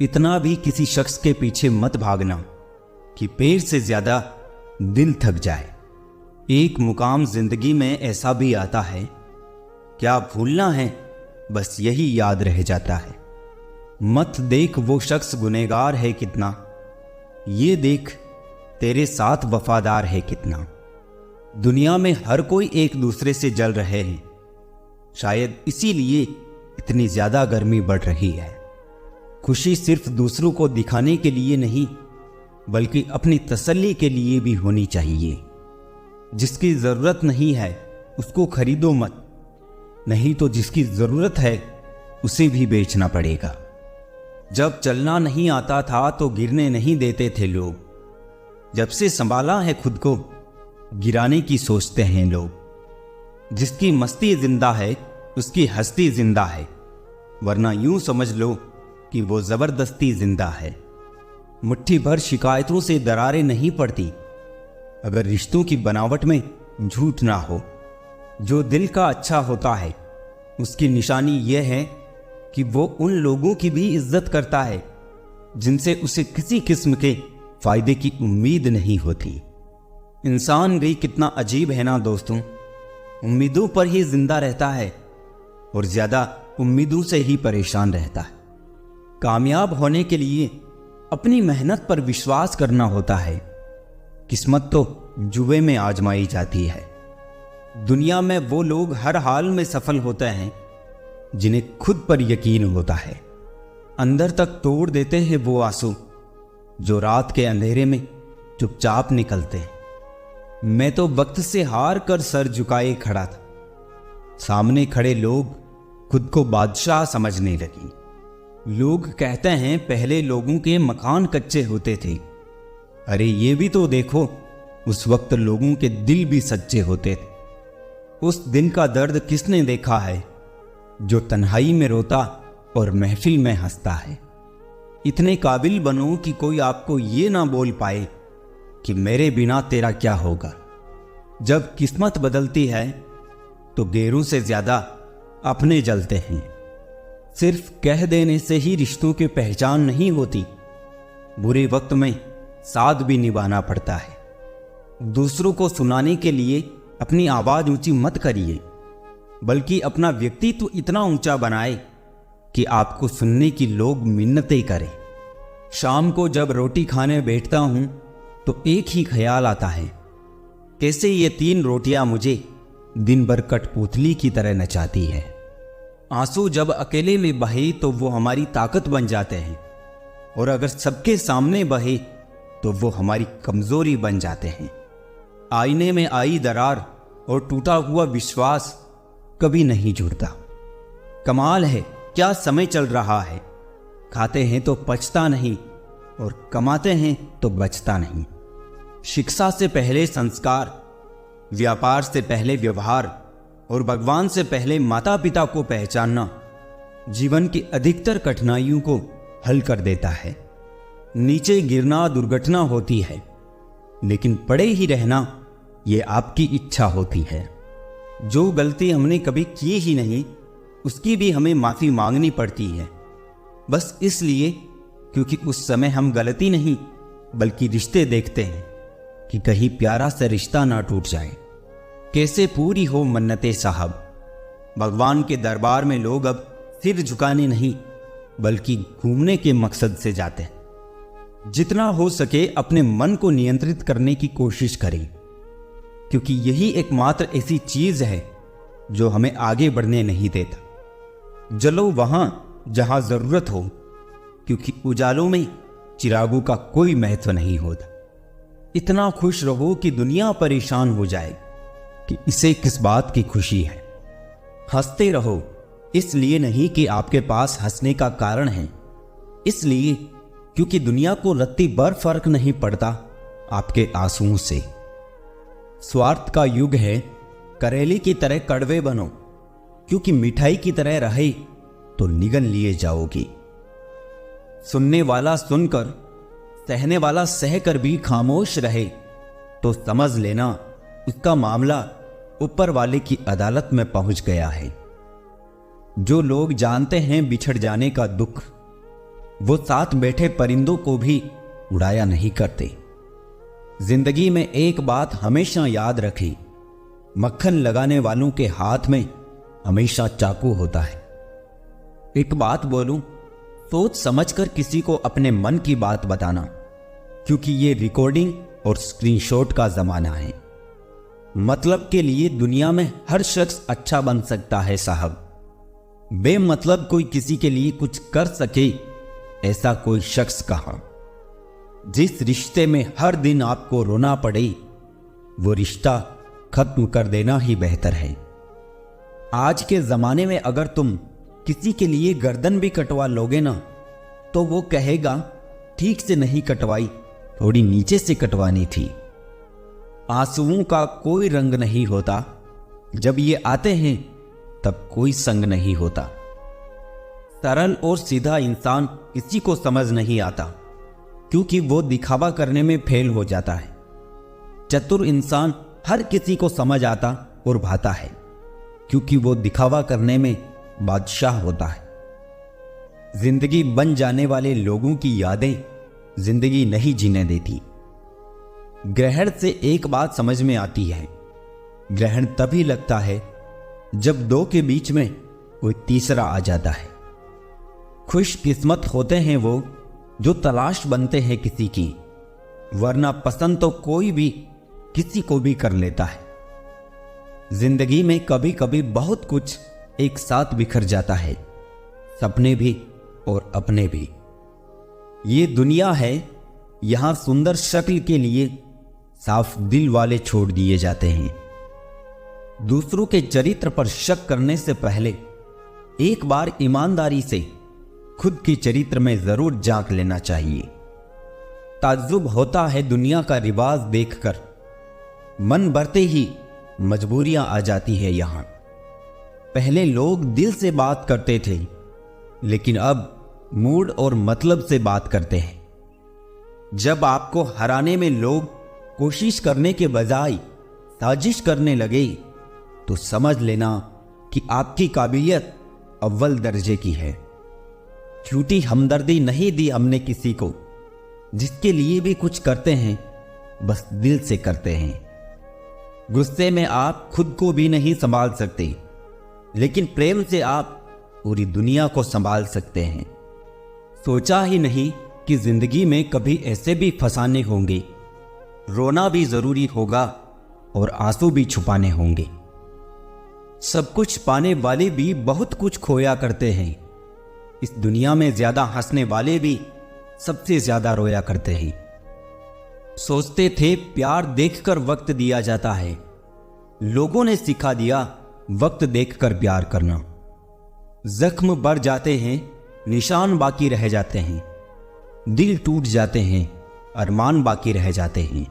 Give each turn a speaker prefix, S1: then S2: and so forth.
S1: इतना भी किसी शख्स के पीछे मत भागना कि पैर से ज्यादा दिल थक जाए। एक मुकाम जिंदगी में ऐसा भी आता है, क्या भूलना है बस यही याद रह जाता है। मत देख वो शख्स गुनहगार है कितना, ये देख तेरे साथ वफादार है कितना। दुनिया में हर कोई एक दूसरे से जल रहे हैं, शायद इसीलिए इतनी ज्यादा गर्मी बढ़ रही है। खुशी सिर्फ दूसरों को दिखाने के लिए नहीं, बल्कि अपनी तसल्ली के लिए भी होनी चाहिए। जिसकी जरूरत नहीं है उसको खरीदो मत, नहीं तो जिसकी जरूरत है उसे भी बेचना पड़ेगा। जब चलना नहीं आता था तो गिरने नहीं देते थे लोग, जब से संभाला है खुद को गिराने की सोचते हैं लोग। जिसकी मस्ती जिंदा है उसकी हस्ती जिंदा है, वरना यूं समझ लो कि वो जबरदस्ती जिंदा है। मुट्ठी भर शिकायतों से दरारें नहीं पड़ती अगर रिश्तों की बनावट में झूठ ना हो। जो दिल का अच्छा होता है उसकी निशानी यह है कि वो उन लोगों की भी इज्जत करता है जिनसे उसे किसी किस्म के फायदे की उम्मीद नहीं होती। इंसान भी कितना अजीब है ना दोस्तों, उम्मीदों पर ही जिंदा रहता है और ज्यादा उम्मीदों से ही परेशान रहता है। कामयाब होने के लिए अपनी मेहनत पर विश्वास करना होता है, किस्मत तो जुए में आजमाई जाती है। दुनिया में वो लोग हर हाल में सफल होते हैं जिन्हें खुद पर यकीन होता है। अंदर तक तोड़ देते हैं वो आंसू जो रात के अंधेरे में चुपचाप निकलते हैं। मैं तो वक्त से हार कर सर झुकाए खड़ा था, सामने खड़े लोग खुद को बादशाह समझने लगी। लोग कहते हैं पहले लोगों के मकान कच्चे होते थे, अरे ये भी तो देखो उस वक्त लोगों के दिल भी सच्चे होते थे। उस दिन का दर्द किसने देखा है जो तन्हाई में रोता और महफिल में हंसता है। इतने काबिल बनो कि कोई आपको ये ना बोल पाए कि मेरे बिना तेरा क्या होगा। जब किस्मत बदलती है तो गैरों से ज्यादा अपने जलते हैं। सिर्फ कह देने से ही रिश्तों की पहचान नहीं होती, बुरे वक्त में साथ भी निभाना पड़ता है। दूसरों को सुनाने के लिए अपनी आवाज ऊंची मत करिए, बल्कि अपना व्यक्तित्व इतना ऊंचा बनाए कि आपको सुनने की लोग मिन्नतें करें। शाम को जब रोटी खाने बैठता हूं तो एक ही ख्याल आता है, कैसे ये 3 रोटियां मुझे दिन भर कठपुतली की तरह नचाती है। आंसू जब अकेले में बहे तो वो हमारी ताकत बन जाते हैं, और अगर सबके सामने बहे तो वो हमारी कमजोरी बन जाते हैं। आईने में आई दरार और टूटा हुआ विश्वास कभी नहीं जुड़ता। कमाल है क्या समय चल रहा है, खाते हैं तो पचता नहीं और कमाते हैं तो बचता नहीं। शिक्षा से पहले संस्कार, व्यापार से पहले व्यवहार और भगवान से पहले माता पिता को पहचानना जीवन की अधिकतर कठिनाइयों को हल कर देता है। नीचे गिरना दुर्घटना होती है, लेकिन पड़े ही रहना ये आपकी इच्छा होती है। जो गलती हमने कभी की ही नहीं उसकी भी हमें माफी मांगनी पड़ती है, बस इसलिए क्योंकि उस समय हम गलती नहीं बल्कि रिश्ते देखते हैं कि कहीं प्यारा सा रिश्ता ना टूट जाए। कैसे पूरी हो मन्नतें साहब। भगवान के दरबार में लोग अब सिर झुकाने नहीं बल्कि घूमने के मकसद से जाते हैं। जितना हो सके अपने मन को नियंत्रित करने की कोशिश करें, क्योंकि यही एकमात्र ऐसी चीज है जो हमें आगे बढ़ने नहीं देता। जलो वहां जहां जरूरत हो, क्योंकि उजालों में चिरागों का कोई महत्व नहीं होता। इतना खुश रहो कि दुनिया परेशान हो जाए कि इसे किस बात की खुशी है। हंसते रहो इसलिए नहीं कि आपके पास हंसने का कारण है, इसलिए क्योंकि दुनिया को रत्ती भर फर्क नहीं पड़ता आपके आंसुओं से। स्वार्थ का युग है, करेले की तरह कड़वे बनो, क्योंकि मिठाई की तरह रहे तो निगल लिए जाओगी। सुनने वाला सुनकर, सहने वाला सहकर भी खामोश रहे तो समझ लेना उसका मामला ऊपर वाले की अदालत में पहुंच गया है। जो लोग जानते हैं बिछड़ जाने का दुख, वो साथ बैठे परिंदों को भी उड़ाया नहीं करते। जिंदगी में एक बात हमेशा याद रखें, मक्खन लगाने वालों के हाथ में हमेशा चाकू होता है। एक बात बोलूं, सोच समझकर किसी को अपने मन की बात बताना, क्योंकि ये रिकॉर्डिंग और स्क्रीनशॉट का जमाना है। मतलब के लिए दुनिया में हर शख्स अच्छा बन सकता है साहब। बेमतलब कोई किसी के लिए कुछ कर सके, ऐसा कोई शख्स कहाँ। जिस रिश्ते में हर दिन आपको रोना पड़े, वो रिश्ता खत्म कर देना ही बेहतर है। आज के जमाने में अगर तुम किसी के लिए गर्दन भी कटवा लोगे ना, तो वो कहेगा ठीक से नहीं कटवाई, थोड़ी नीचे से कटवानी थी। आंसुओं का कोई रंग नहीं होता, जब ये आते हैं तब कोई संग नहीं होता। सरल और सीधा इंसान किसी को समझ नहीं आता, क्योंकि वो दिखावा करने में फेल हो जाता है। चतुर इंसान हर किसी को समझ आता और भाता है, क्योंकि वो दिखावा करने में बादशाह होता है। जिंदगी बन जाने वाले लोगों की यादें जिंदगी नहीं जीने देती। ग्रहण से एक बात समझ में आती है, ग्रहण तभी लगता है जब दो के बीच में कोई तीसरा आ जाता है। खुशकिस्मत होते हैं वो जो तलाश बनते हैं किसी की, वरना पसंद तो कोई भी किसी को भी कर लेता है। जिंदगी में कभी कभी बहुत कुछ एक साथ बिखर जाता है, सपने भी और अपने भी। ये दुनिया है, यहां सुंदर शक्ल के लिए साफ दिल वाले छोड़ दिए जाते हैं। दूसरों के चरित्र पर शक करने से पहले एक बार ईमानदारी से खुद के चरित्र में जरूर झांक लेना चाहिए। ताज्जुब होता है दुनिया का रिवाज देखकर, मन भरते ही मजबूरियां आ जाती है यहां। पहले लोग दिल से बात करते थे, लेकिन अब मूड और मतलब से बात करते हैं। जब आपको हराने में लोग कोशिश करने के बजाय साजिश करने लगे, तो समझ लेना कि आपकी काबिलियत अव्वल दर्जे की है। झूठी हमदर्दी नहीं दी हमने किसी को, जिसके लिए भी कुछ करते हैं बस दिल से करते हैं। गुस्से में आप खुद को भी नहीं संभाल सकते, लेकिन प्रेम से आप पूरी दुनिया को संभाल सकते हैं। सोचा ही नहीं कि जिंदगी में कभी ऐसे भी फसाने होंगे, रोना भी जरूरी होगा और आंसू भी छुपाने होंगे। सब कुछ पाने वाले भी बहुत कुछ खोया करते हैं। इस दुनिया में ज्यादा हंसने वाले भी सबसे ज्यादा रोया करते हैं। सोचते थे प्यार देखकर वक्त दिया जाता है, लोगों ने सिखा दिया वक्त देखकर प्यार करना। जख्म बढ़ जाते हैं, निशान बाकी रह जाते हैं, दिल टूट जाते हैं, अरमान बाकी रह जाते हैं।